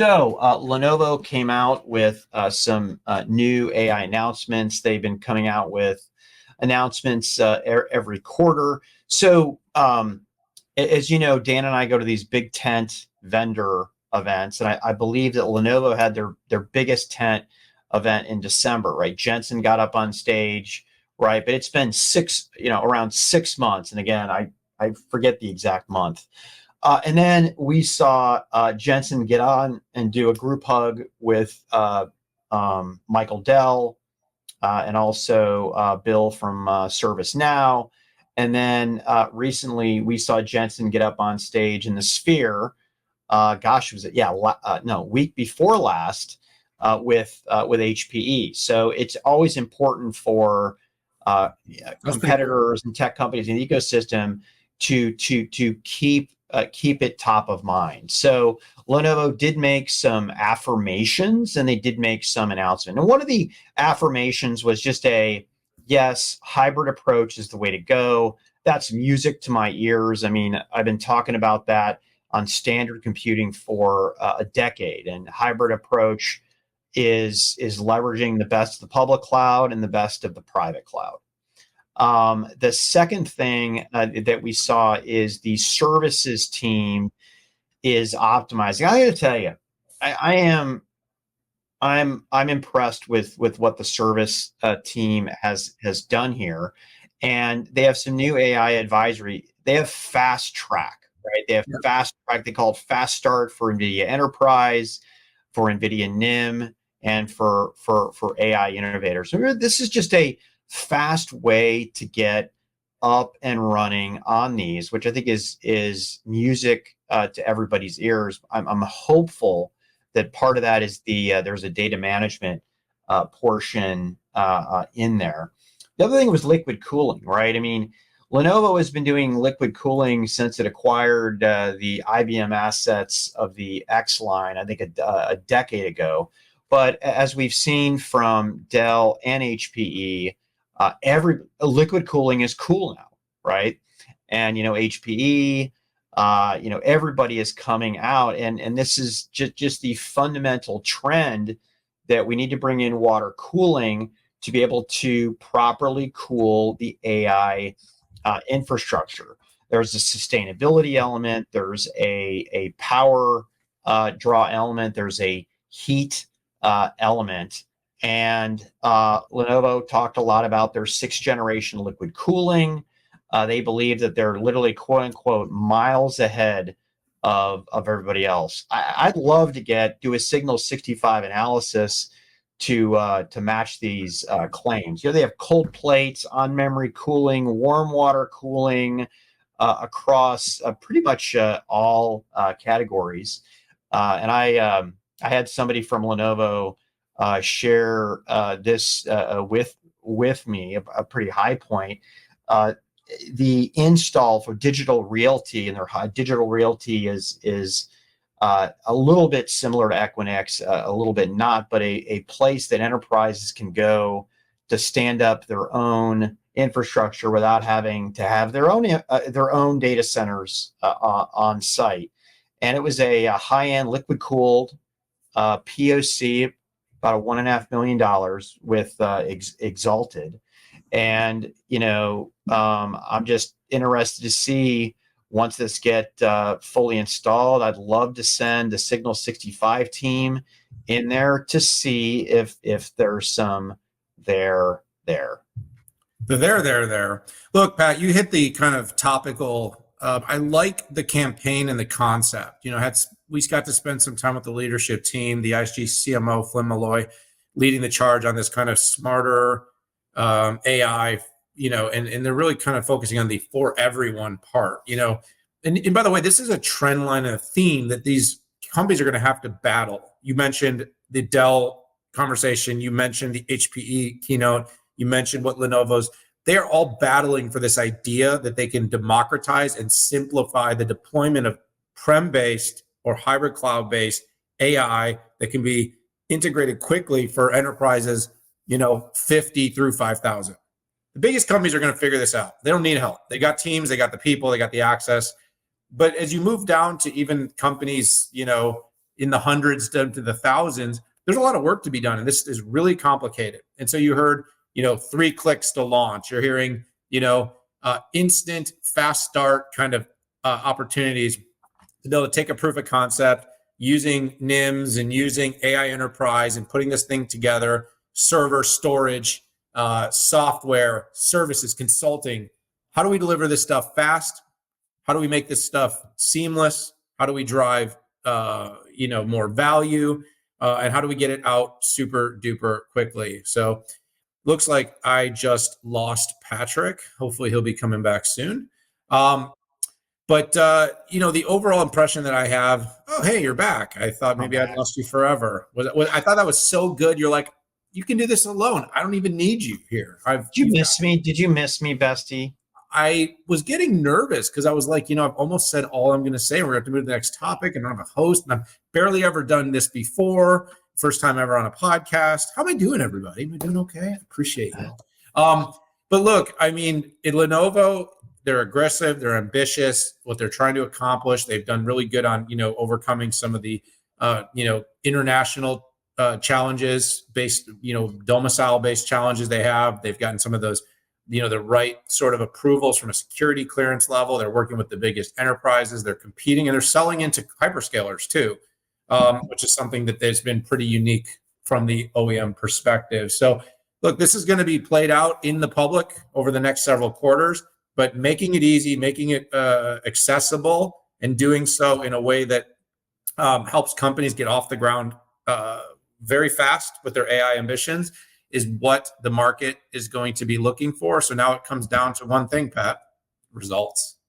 Lenovo came out with some new AI announcements. They've been coming out with announcements every quarter. As you know, Dan and I go to these big tent vendor events, and I believe that Lenovo had their biggest tent event in December, right? Jensen got up on stage, right? But it's been around 6 months. And again, I forget the exact month. And then we saw Jensen get on and do a group hug with Michael Dell and also Bill from ServiceNow. And then recently we saw Jensen get up on stage in the Sphere. Was it? Yeah, week before last with HPE. So it's always important for competitors and tech companies in the ecosystem to keep it top of mind. So Lenovo did make some affirmations and they did make some announcement. And one of the affirmations was just yes, hybrid approach is the way to go. That's music to my ears. I mean, I've been talking about that on standard computing for a decade, and hybrid approach is leveraging the best of the public cloud and the best of the private cloud. The second thing that we saw is the services team is optimizing. I got to tell you, I'm impressed with what the service team has done here, and they have some new AI advisory. They have fast track, right? They have fast track. They call it fast start for NVIDIA Enterprise, for NVIDIA NIM, and for AI innovators. So this is just a fast way to get up and running on these, which I think is music to everybody's ears. I'm hopeful that part of that is there's a data management portion in there. The other thing was liquid cooling, right? I mean, Lenovo has been doing liquid cooling since it acquired the IBM assets of the X line, I think a decade ago. But as we've seen from Dell and HPE, every liquid cooling is cool now, right? And HPE, everybody is coming out, and this is just the fundamental trend that we need to bring in water cooling to be able to properly cool the AI infrastructure. There's a sustainability element. There's a power draw element. There's a heat element. And Lenovo talked a lot about their 6th generation liquid cooling. They believe that they're literally, quote unquote, miles ahead of everybody else. I'd love to do a Signal 65 analysis to match these claims. They have cold plates, on-memory cooling, warm water cooling across pretty much all categories. And I had somebody from Lenovo share this with me, a pretty high point. The install for Digital Realty, and their Digital Realty is a little bit similar to Equinix, a little bit not, but a place that enterprises can go to stand up their own infrastructure without having to have their own data centers on site. And it was a high-end liquid-cooled POC, about $1.5 million with Exalted. And I'm just interested to see, once this get fully installed, I'd love to send the Signal 65 team in there to see if there's some there. There. Look, Pat, you hit the kind of topical. I like the campaign and the concept. We got to spend some time with the leadership team, the ISG CMO, Flynn Malloy, leading the charge on this kind of smarter AI, and they're really kind of focusing on the for everyone part, and by the way, this is a trend line and a theme that these companies are going to have to battle. You mentioned the Dell conversation, you mentioned the HPE keynote, you mentioned what Lenovo's, they're all battling for this idea that they can democratize and simplify the deployment of prem-based or hybrid cloud-based AI that can be integrated quickly for enterprises, 50 through 5,000. The biggest companies are going to figure this out. They don't need help. They got teams, they got the people, they got the access. But as you move down to even companies, in the hundreds to the thousands. There's a lot of work to be done, and this is really complicated. And so you heard, 3 clicks to launch. You're hearing, instant, fast start kind of opportunities to be able to take a proof of concept using NIMs and using AI Enterprise and putting this thing together, server, storage, software, services, consulting. How do we deliver this stuff fast? How do we make this stuff seamless? How do we drive, more value? And how do we get it out super duper quickly? So looks like I just lost Patrick. Hopefully he'll be coming back soon. But the overall impression that I have, oh, hey, you're back. I thought maybe I'd lost you forever. I thought that was so good. You're like, you can do this alone. I don't even need you here. Did you miss me? Did you miss me, bestie? I was getting nervous because I was like, I've almost said all I'm going to say. We're going to have to move to the next topic, and I have a host, and I've barely ever done this before. First time ever on a podcast. How am I doing, everybody? Am I doing okay? I appreciate you. But look, I mean, in Lenovo, they're aggressive, they're ambitious. What they're trying to accomplish, they've done really good on, overcoming some of the, international challenges based, domicile-based challenges they have. They've gotten some of those, the right sort of approvals from a security clearance level. They're working with the biggest enterprises. They're competing, and they're selling into hyperscalers too, which is something that has been pretty unique from the OEM perspective. So look, this is going to be played out in the public over the next several quarters, but making it easy, making it accessible, and doing so in a way that helps companies get off the ground very fast with their AI ambitions is what the market is going to be looking for. So now it comes down to one thing, Pat: results.